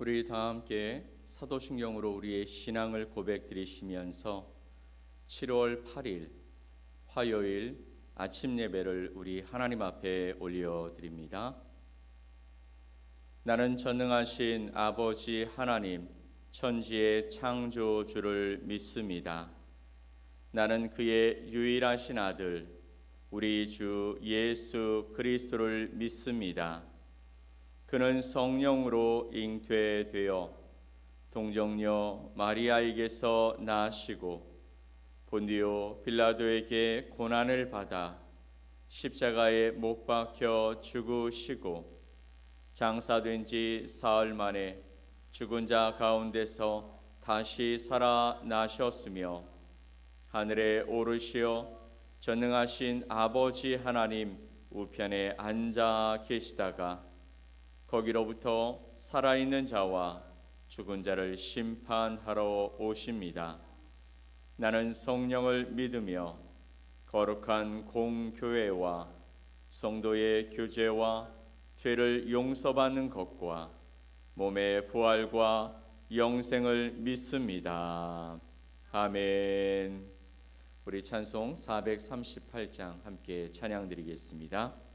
우리 다 함께 사도신경으로 우리의 신앙을 고백드리시면서 7월 8일 화요일 아침 예배를 우리 하나님 앞에 올려드립니다. 나는 전능하신 아버지 하나님 천지의 창조주를 믿습니다. 나는 그의 유일하신 아들 우리 주 예수 그리스도를 믿습니다. 그는 성령으로 잉태되어 동정녀 마리아에게서 나시고 본디오 빌라도에게 고난을 받아 십자가에 못 박혀 죽으시고 장사된 지 사흘 만에 죽은 자 가운데서 다시 살아나셨으며 하늘에 오르시어 전능하신 아버지 하나님 우편에 앉아 계시다가 거기로부터 살아있는 자와 죽은 자를 심판하러 오십니다. 나는 성령을 믿으며 거룩한 공교회와 성도의 교제와 죄를 용서받는 것과 몸의 부활과 영생을 믿습니다. 아멘. 우리 찬송 438장 함께 찬양드리겠습니다.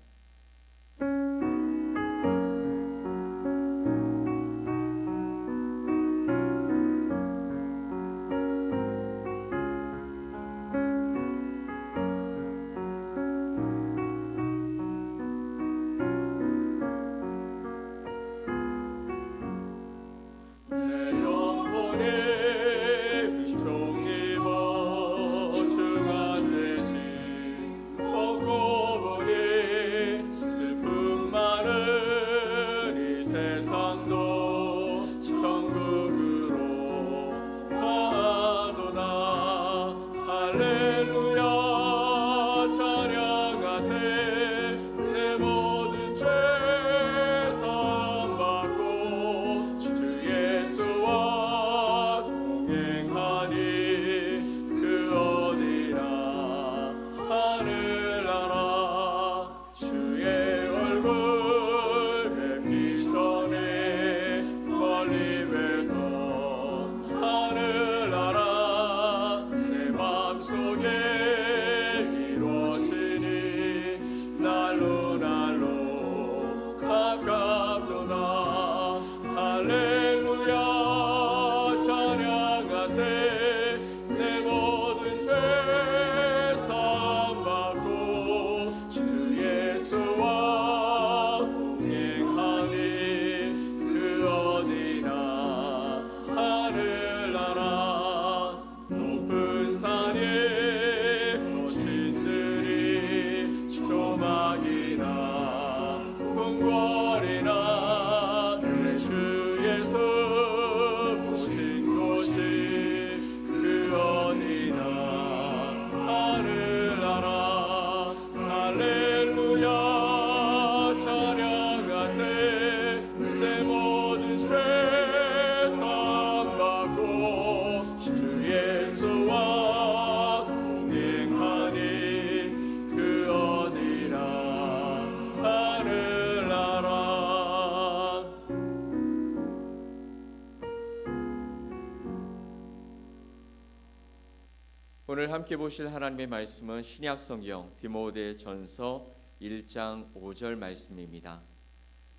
오늘 함께 보실 하나님의 말씀은 신약성경 디모데전서 1장 5절 말씀입니다.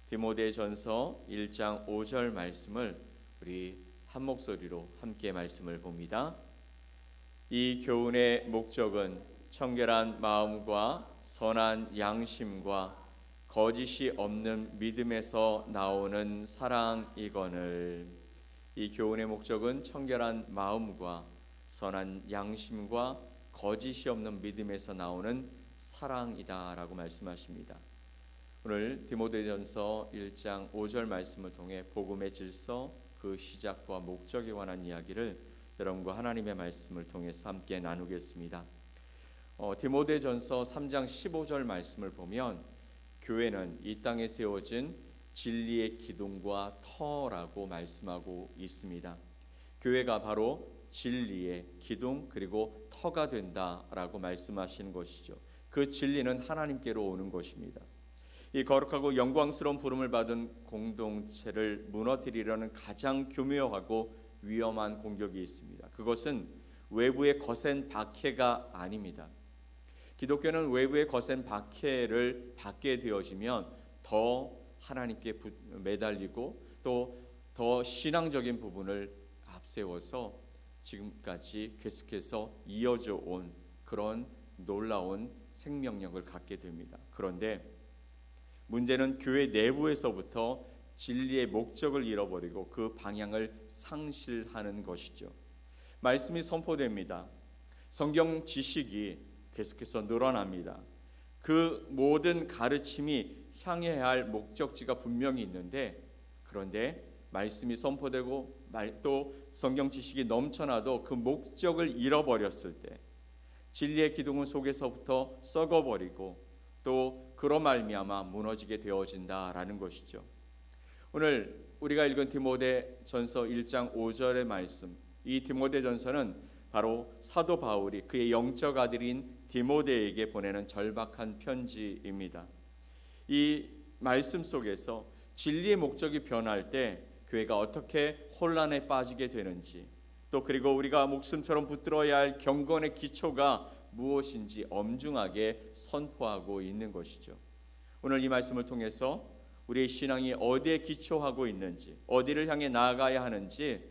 디모데전서 1장 5절 말씀을 우리 한 목소리로 함께 말씀을 봅니다. 이 교훈의 목적은 청결한 마음과 선한 양심과 거짓이 없는 믿음에서 나오는 사랑이거늘. 이 교훈의 목적은 청결한 마음과 선한 양심과 거짓이 없는 믿음에서 나오는 사랑이다라고 말씀하십니다. 오늘 디모데전서 1장 5절 말씀을 통해 복음의 질서, 그 시작과 목적에 관한 이야기를 여러분과 하나님의 말씀을 통해서 함께 나누겠습니다. 디모데전서 3장 15절 말씀을 보면 교회는 이 땅에 세워진 진리의 기둥과 터라고 말씀하고 있습니다. 교회가 바로 진리의 기둥 그리고 터가 된다라고 말씀하시는 것이죠. 그 진리는 하나님께로 오는 것입니다. 이 거룩하고 영광스러운 부름을 받은 공동체를 무너뜨리려는 가장 교묘하고 위험한 공격이 있습니다. 그것은 외부의 거센 박해가 아닙니다. 기독교는 외부의 거센 박해를 받게 되어지면 더 하나님께 매달리고 또 더 신앙적인 부분을 앞세워서 지금까지 계속해서 이어져 온 그런 놀라운 생명력을 갖게 됩니다. 그런데 문제는 교회 내부에서부터 진리의 목적을 잃어버리고 그 방향을 상실하는 것이죠. 말씀이 선포됩니다. 성경 지식이 계속해서 늘어납니다. 그 모든 가르침이 향해야 할 목적지가 분명히 있는데, 그런데 말씀이 선포되고 또 성경 지식이 넘쳐나도 그 목적을 잃어버렸을 때 진리의 기둥은 속에서부터 썩어버리고 또 그로 말미암아 무너지게 되어진다라는 것이죠. 오늘 우리가 읽은 디모데전서 1장 5절의 말씀, 이 디모데전서는 바로 사도 바울이 그의 영적 아들인 디모데에게 보내는 절박한 편지입니다. 이 말씀 속에서 진리의 목적이 변할 때 교회가 어떻게 혼란에 빠지게 되는지, 또 그리고 우리가 목숨처럼 붙들어야 할 경건의 기초가 무엇인지 엄중하게 선포하고 있는 것이죠. 오늘 이 말씀을 통해서 우리의 신앙이 어디에 기초하고 있는지, 어디를 향해 나아가야 하는지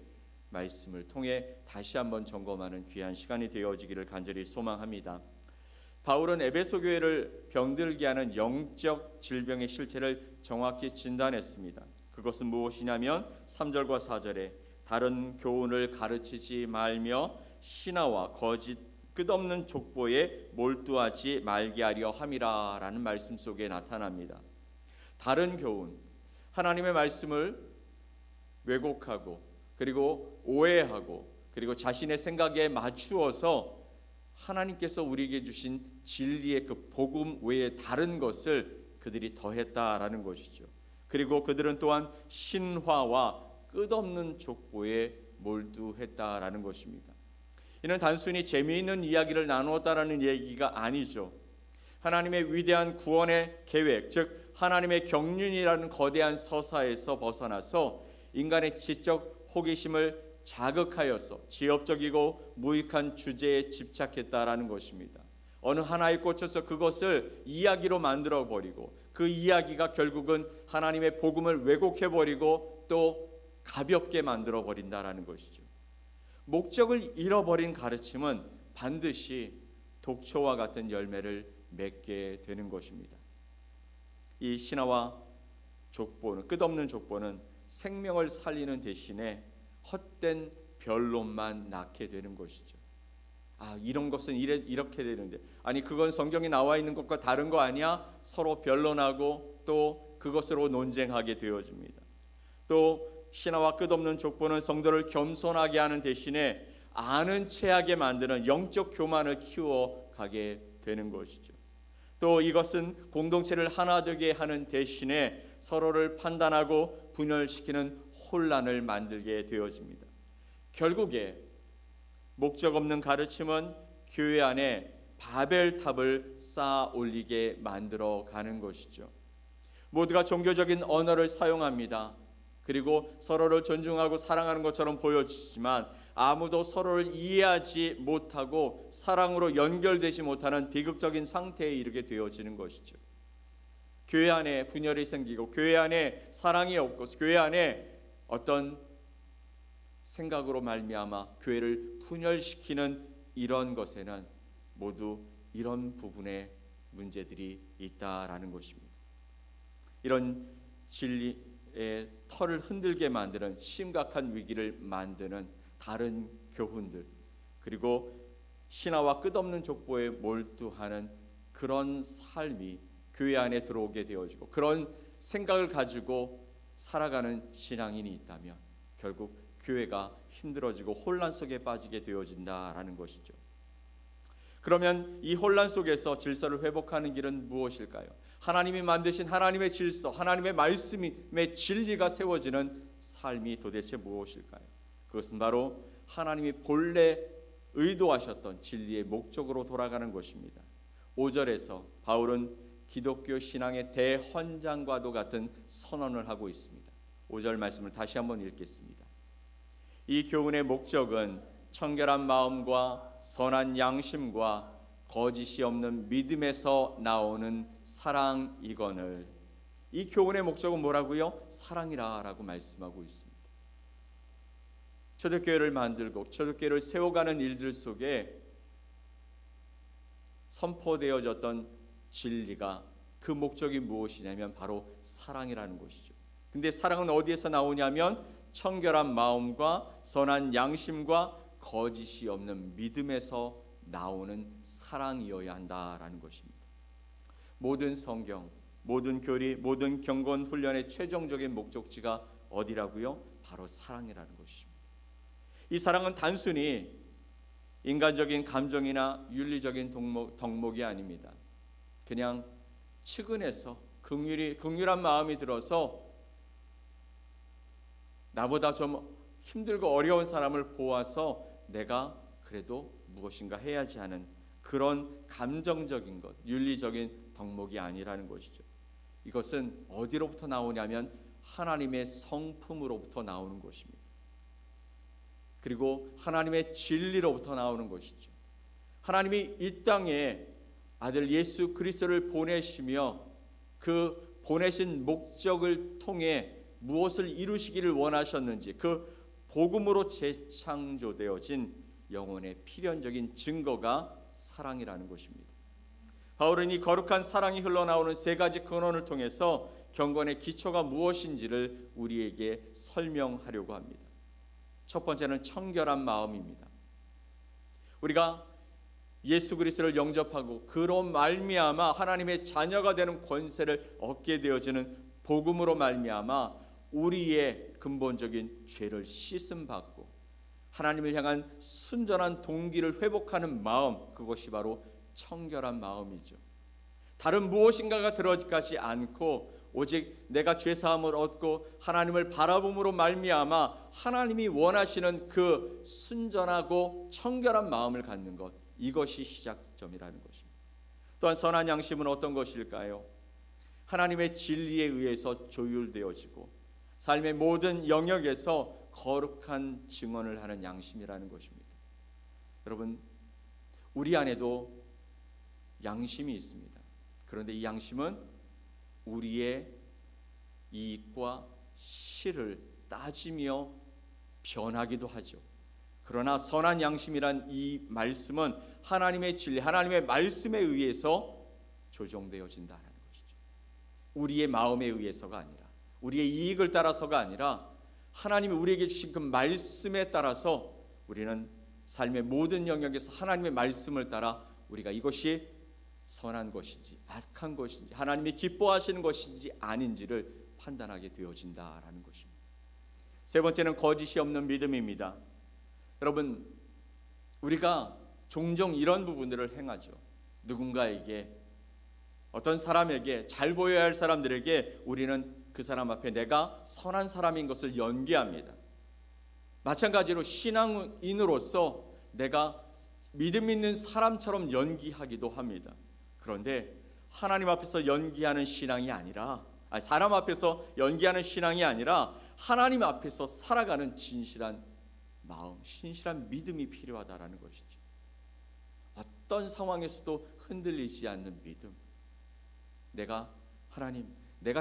말씀을 통해 다시 한번 점검하는 귀한 시간이 되어지기를 간절히 소망합니다. 바울은 에베소 교회를 병들게 하는 영적 질병의 실체를 정확히 진단했습니다. 그것은 무엇이냐면 3절과 4절에 다른 교훈을 가르치지 말며 신화와 거짓 끝없는 족보에 몰두하지 말게 하려 함이라 라는 말씀 속에 나타납니다. 다른 교훈, 하나님의 말씀을 왜곡하고 그리고 오해하고 그리고 자신의 생각에 맞추어서 하나님께서 우리에게 주신 진리의 그 복음 외에 다른 것을 그들이 더했다라는 것이죠. 그리고 그들은 또한 신화와 끝없는 족보에 몰두했다라는 것입니다. 이는 단순히 재미있는 이야기를 나누었다라는 얘기가 아니죠. 하나님의 위대한 구원의 계획, 즉 하나님의 경륜이라는 거대한 서사에서 벗어나서 인간의 지적 호기심을 자극하여서 지엽적이고 무익한 주제에 집착했다라는 것입니다. 어느 하나에 꽂혀서 그것을 이야기로 만들어버리고 그 이야기가 결국은 하나님의 복음을 왜곡해버리고 또 가볍게 만들어버린다라는 것이죠. 목적을 잃어버린 가르침은 반드시 독초와 같은 열매를 맺게 되는 것입니다. 이 신화와 족보는, 끝없는 족보는 생명을 살리는 대신에 헛된 변론만 낳게 되는 것이죠. 이런 것은 이렇게 되는데, 아니 그건 성경에 나와 있는 것과 다른 거 아니야? 서로 변론하고 또 그것으로 논쟁하게 되어집니다. 또 신화와 끝없는 족보는 성도를 겸손하게 하는 대신에 아는 체하게 만드는 영적 교만을 키워가게 되는 것이죠. 또 이것은 공동체를 하나 되게 하는 대신에 서로를 판단하고 분열시키는 혼란을 만들게 되어집니다. 결국에 목적 없는 가르침은 교회 안에 바벨탑을 쌓아 올리게 만들어 가는 것이죠. 모두가 종교적인 언어를 사용합니다. 그리고 서로를 존중하고 사랑하는 것처럼 보여지지만 아무도 서로를 이해하지 못하고 사랑으로 연결되지 못하는 비극적인 상태에 이르게 되어지는 것이죠. 교회 안에 분열이 생기고 교회 안에 사랑이 없고 교회 안에 어떤 생각으로 말미암아 교회를 분열시키는 이런 것에는 모두 이런 부분에 문제들이 있다라는 것입니다. 이런 진리의 털을 흔들게 만드는 심각한 위기를 만드는 다른 교훈들, 그리고 신화와 끝없는 족보에 몰두하는 그런 삶이 교회 안에 들어오게 되어지고 그런 생각을 가지고 살아가는 신앙인이 있다면 결국 교회가 힘들어지고 혼란 속에 빠지게 되어진다라는 것이죠. 그러면 이 혼란 속에서 질서를 회복하는 길은 무엇일까요? 하나님이 만드신 하나님의 질서, 하나님의 말씀의 진리가 세워지는 삶이 도대체 무엇일까요? 그것은 바로 하나님이 본래 의도하셨던 진리의 목적으로 돌아가는 것입니다. 5절에서 바울은 기독교 신앙의 대헌장과도 같은 선언을 하고 있습니다. 5절 말씀을 다시 한번 읽겠습니다. 이 교훈의 목적은 청결한 마음과 선한 양심과 거짓이 없는 믿음에서 나오는 사랑이거늘. 이 교훈의 목적은 뭐라고요? 사랑이라고 말씀하고 있습니다. 초대교회를 만들고 초대교회를 세워가는 일들 속에 선포되어졌던 진리가, 그 목적이 무엇이냐면 바로 사랑이라는 것이죠. 근데 사랑은 어디에서 나오냐면 청결한 마음과 선한 양심과 거짓이 없는 믿음에서 나오는 사랑이어야 한다라는 것입니다. 모든 성경, 모든 교리, 모든 경건 훈련의 최종적인 목적지가 어디라고요? 바로 사랑이라는 것입니다. 이 사랑은 단순히 인간적인 감정이나 윤리적인 덕목이 아닙니다. 그냥 측은해서 긍휼한 마음이 들어서 나보다 좀 힘들고 어려운 사람을 보아서 내가 그래도 무엇인가 해야지 하는 그런 감정적인 것, 윤리적인 덕목이 아니라는 것이죠. 이것은 어디로부터 나오냐면 하나님의 성품으로부터 나오는 것입니다. 그리고 하나님의 진리로부터 나오는 것이죠. 하나님이 이 땅에 아들 예수 그리스도를 보내시며 그 보내신 목적을 통해 무엇을 이루시기를 원하셨는지, 그 복음으로 재창조되어진 영혼의 필연적인 증거가 사랑이라는 것입니다. 바울은 이 거룩한 사랑이 흘러나오는 세 가지 근원을 통해서 경건의 기초가 무엇인지를 우리에게 설명하려고 합니다. 첫 번째는 청결한 마음입니다. 우리가 예수 그리스도를 영접하고 그로 말미암아 하나님의 자녀가 되는 권세를 얻게 되어지는 복음으로 말미암아 우리의 근본적인 죄를 씻음 받고 하나님을 향한 순전한 동기를 회복하는 마음, 그것이 바로 청결한 마음이죠. 다른 무엇인가가 들어가지 않고 오직 내가 죄사함을 얻고 하나님을 바라봄으로 말미암아 하나님이 원하시는 그 순전하고 청결한 마음을 갖는 것, 이것이 시작점이라는 것입니다. 또한 선한 양심은 어떤 것일까요? 하나님의 진리에 의해서 조율되어지고 삶의 모든 영역에서 거룩한 증언을 하는 양심이라는 것입니다. 여러분, 우리 안에도 양심이 있습니다. 그런데 이 양심은 우리의 이익과 실을 따지며 변하기도 하죠. 그러나 선한 양심이란 이 말씀은 하나님의 진리, 하나님의 말씀에 의해서 조정되어진다는 것이죠. 우리의 마음에 의해서가 아니라, 우리의 이익을 따라서가 아니라 하나님이 우리에게 주신 그 말씀에 따라서 우리는 삶의 모든 영역에서 하나님의 말씀을 따라 우리가 이것이 선한 것인지 악한 것인지 하나님이 기뻐하시는 것인지 아닌지를 판단하게 되어진다라는 것입니다. 세 번째는 거짓이 없는 믿음입니다. 여러분, 우리가 종종 이런 부분들을 행하죠. 누군가에게, 어떤 사람에게, 잘 보여야 할 사람들에게 우리는 그 사람 앞에 내가 선한 사람인 것을 연기합니다. 마찬가지로 신앙인으로서 내가 믿음 있는 사람처럼 연기하기도 합니다. 그런데 하나님 앞에서 연기하는 신앙이 아니라, 사람 앞에서 연기하는 신앙이 아니라 하나님 앞에서 살아가는 진실한 마음, 신실한 믿음이 필요하다라는 것이죠. 어떤 상황에서도 흔들리지 않는 믿음. 내가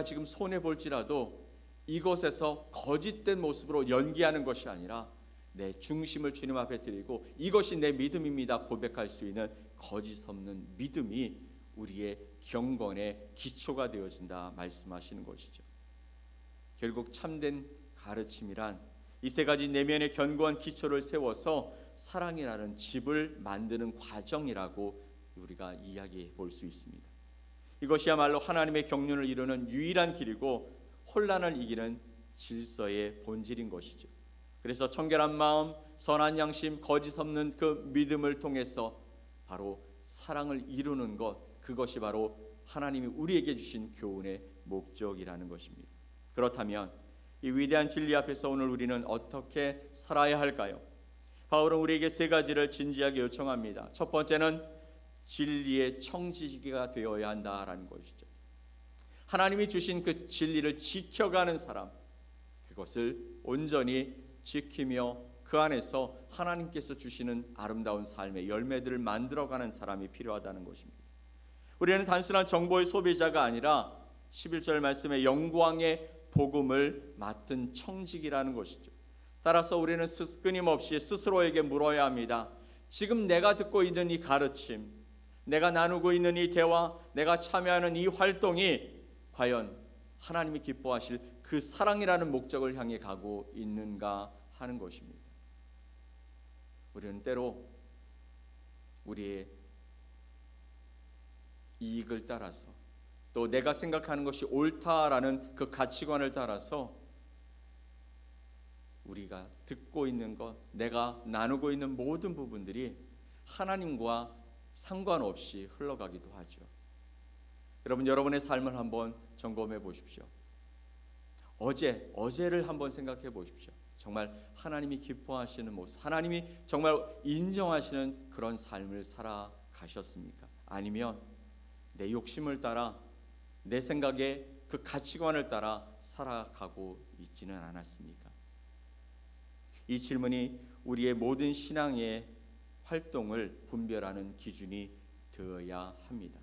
지금 손해 볼지라도 이것에서 거짓된 모습으로 연기하는 것이 아니라 내 중심을 주님 앞에 드리고 이것이 내 믿음입니다 고백할 수 있는 거짓 없는 믿음이 우리의 경건의 기초가 되어진다 말씀하시는 것이죠. 결국 참된 가르침이란 이 세 가지 내면의 견고한 기초를 세워서 사랑이라는 집을 만드는 과정이라고 우리가 이야기해 볼 수 있습니다. 이것이야말로 하나님의 경륜을 이루는 유일한 길이고 혼란을 이기는 질서의 본질인 것이죠. 그래서 청결한 마음, 선한 양심, 거짓 없는 그 믿음을 통해서 바로 사랑을 이루는 것, 그것이 바로 하나님이 우리에게 주신 교훈의 목적이라는 것입니다. 그렇다면 이 위대한 진리 앞에서 오늘 우리는 어떻게 살아야 할까요? 바울은 우리에게 세 가지를 진지하게 요청합니다. 첫 번째는 진리의 청지기가 되어야 한다라는 것이죠. 하나님이 주신 그 진리를 지켜가는 사람, 그것을 온전히 지키며 그 안에서 하나님께서 주시는 아름다운 삶의 열매들을 만들어가는 사람이 필요하다는 것입니다. 우리는 단순한 정보의 소비자가 아니라 11절 말씀에 영광의 복음을 맡은 청지기라는 것이죠. 따라서 우리는 끊임없이 스스로에게 물어야 합니다. 지금 내가 듣고 있는 이 가르침, 내가 나누고 있는 이 대화, 내가 참여하는 이 활동이 과연 하나님이 기뻐하실 그 사랑이라는 목적을 향해 가고 있는가 하는 것입니다. 우리는 때로 우리의 이익을 따라서 또 내가 생각하는 것이 옳다라는 그 가치관을 따라서 우리가 듣고 있는 것, 내가 나누고 있는 모든 부분들이 하나님과 상관없이 흘러가기도 하죠. 여러분, 여러분의 삶을 한번 점검해 보십시오. 어제를 한번 생각해 보십시오. 정말 하나님이 기뻐하시는 모습, 하나님이 정말 인정하시는 그런 삶을 살아가셨습니까? 아니면 내 욕심을 따라 내 생각에 그 가치관을 따라 살아가고 있지는 않았습니까? 이 질문이 우리의 모든 신앙의 활동을 분별하는 기준이 되어야 합니다.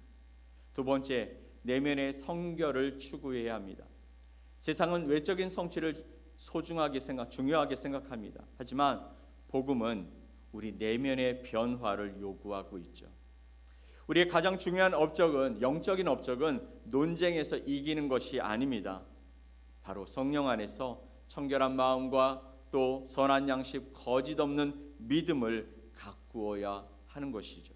두 번째, 내면의 성결을 추구해야 합니다. 세상은 외적인 성취를 중요하게 생각합니다. 하지만 복음은 우리 내면의 변화를 요구하고 있죠. 우리의 가장 중요한 업적은, 영적인 업적은 논쟁에서 이기는 것이 아닙니다. 바로 성령 안에서 청결한 마음과 또 선한 양심, 거짓 없는 믿음을 가꾸어야 하는 것이죠.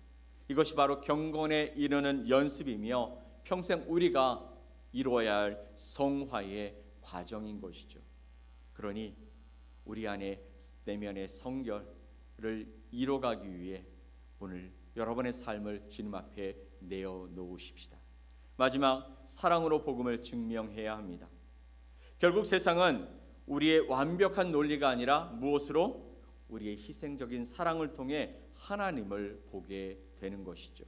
이것이 바로 경건에 이르는 연습이며 평생 우리가 이루어야 할 성화의 과정인 것이죠. 그러니 우리 안에 내면의 성결을 이뤄가기 위해 오늘 여러분의 삶을 주님 앞에 내어놓으십시다. 마지막, 사랑으로 복음을 증명해야 합니다. 결국 세상은 우리의 완벽한 논리가 아니라 무엇으로? 우리의 희생적인 사랑을 통해 하나님을 보게 되는 것이죠.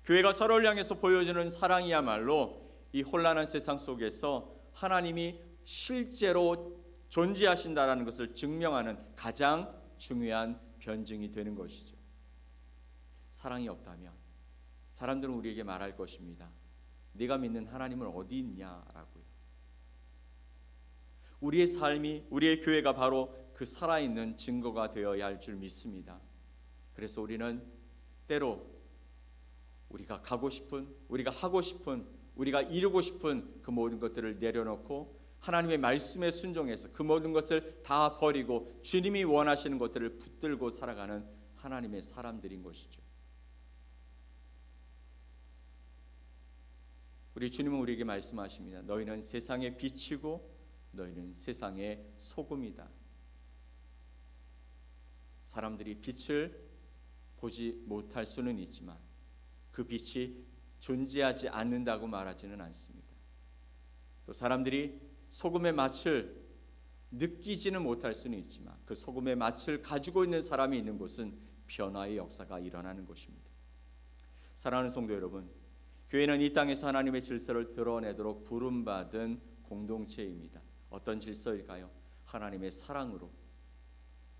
교회가 서로를 향해서 보여주는 사랑이야말로 이 혼란한 세상 속에서 하나님이 실제로 존재하신다라는 것을 증명하는 가장 중요한 변증이 되는 것이죠. 사랑이 없다면 사람들은 우리에게 말할 것입니다. 네가 믿는 하나님은 어디 있냐라고요. 우리의 삶이, 우리의 교회가 바로 그 살아있는 증거가 되어야 할 줄 믿습니다. 그래서 우리는 때로 우리가 가고 싶은, 우리가 하고 싶은, 우리가 이루고 싶은 그 모든 것들을 내려놓고 하나님의 말씀에 순종해서 그 모든 것을 다 버리고 주님이 원하시는 것들을 붙들고 살아가는 하나님의 사람들인 것이죠. 우리 주님은 우리에게 말씀하십니다. 너희는 세상의 빛이고 너희는 세상의 소금이다. 사람들이 빛을 보지 못할 수는 있지만 그 빛이 존재하지 않는다고 말하지는 않습니다. 또 사람들이 소금의 맛을 느끼지는 못할 수는 있지만 그 소금의 맛을 가지고 있는 사람이 있는 곳은 변화의 역사가 일어나는 것입니다. 사랑하는 성도 여러분, 교회는 이 땅에서 하나님의 질서를 드러내도록 부름받은 공동체입니다. 어떤 질서일까요? 하나님의 사랑으로,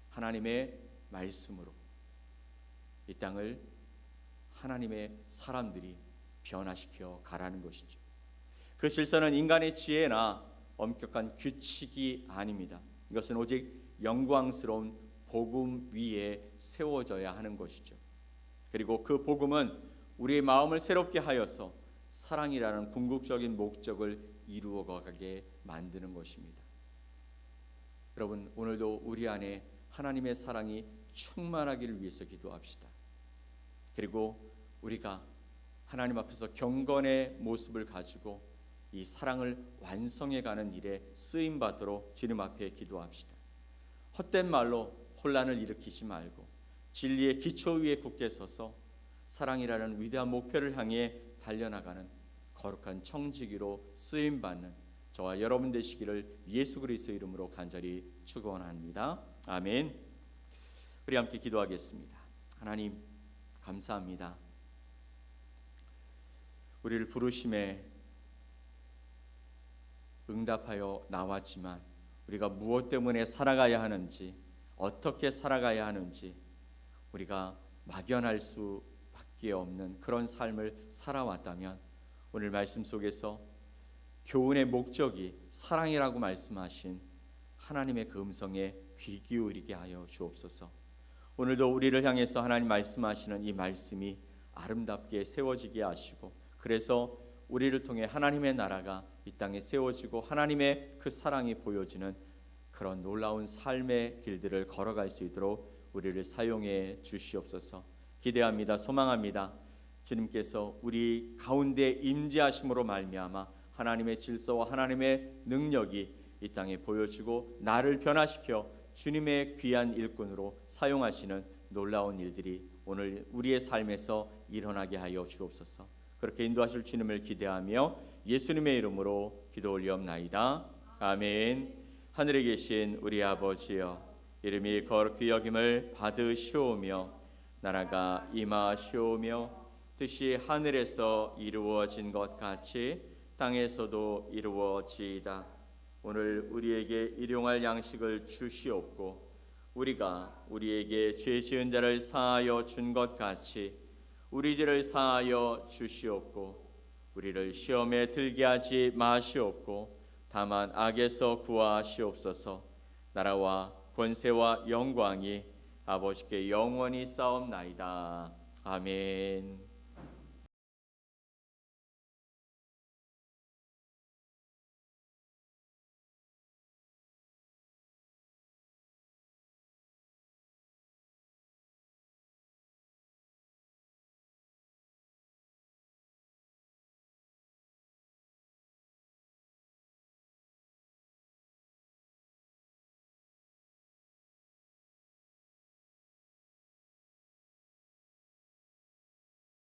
하나님의 말씀으로 이 땅을 하나님의 사람들이 변화시켜 가라는 것이죠. 그 질서는 인간의 지혜나 엄격한 규칙이 아닙니다. 이것은 오직 영광스러운 복음 위에 세워져야 하는 것이죠. 그리고 그 복음은 우리의 마음을 새롭게 하여서 사랑이라는 궁극적인 목적을 이루어가게 만드는 것입니다. 여러분, 오늘도 우리 안에 하나님의 사랑이 충만하기를 위해서 기도합시다. 그리고 우리가 하나님 앞에서 경건의 모습을 가지고 이 사랑을 완성해가는 일에 쓰임받도록 주님 앞에 기도합시다. 헛된 말로 혼란을 일으키지 말고 진리의 기초 위에 굳게 서서 사랑이라는 위대한 목표를 향해 달려나가는 거룩한 청지기로 쓰임받는 저와 여러분 되시기를 예수 그리스도의 이름으로 간절히 축원합니다. 아멘. 우리 함께 기도하겠습니다. 하나님, 감사합니다. 우리를 부르심에 응답하여 나왔지만 우리가 무엇 때문에 살아가야 하는지, 어떻게 살아가야 하는지 우리가 막연할 수밖에 없는 그런 삶을 살아왔다면 오늘 말씀 속에서 교훈의 목적이 사랑이라고 말씀하신 하나님의 그 음성에 귀 기울이게 하여 주옵소서. 오늘도 우리를 향해서 하나님 말씀하시는 이 말씀이 아름답게 세워지게 하시고, 그래서 우리를 통해 하나님의 나라가 이 땅에 세워지고 하나님의 그 사랑이 보여지는 그런 놀라운 삶의 길들을 걸어갈 수 있도록 우리를 사용해 주시옵소서. 기대합니다. 소망합니다. 주님께서 우리 가운데 임재하심으로 말미암아 하나님의 질서와 하나님의 능력이 이 땅에 보여지고 나를 변화시켜 주님의 귀한 일꾼으로 사용하시는 놀라운 일들이 오늘 우리의 삶에서 일어나게 하여 주옵소서. 그렇게 인도하실 주님을 기대하며 예수님의 이름으로 기도 올리옵나이다. 아멘. 하늘에 계신 우리 아버지여, 이름이 거룩히 여김을 받으시오며 나라가 임하시오며 뜻이 하늘에서 이루어진 것 같이 땅에서도 이루어지이다. 오늘 우리에게 일용할 양식을 주시옵고 우리가 우리에게 죄 지은 자를 사하여 준 것 같이 우리 죄를 사하여 주시옵고 우리를 시험에 들게 하지 마시옵고 다만 악에서 구하시옵소서. 나라와 권세와 영광이 아버지께 영원히 싸움나이다. 아멘.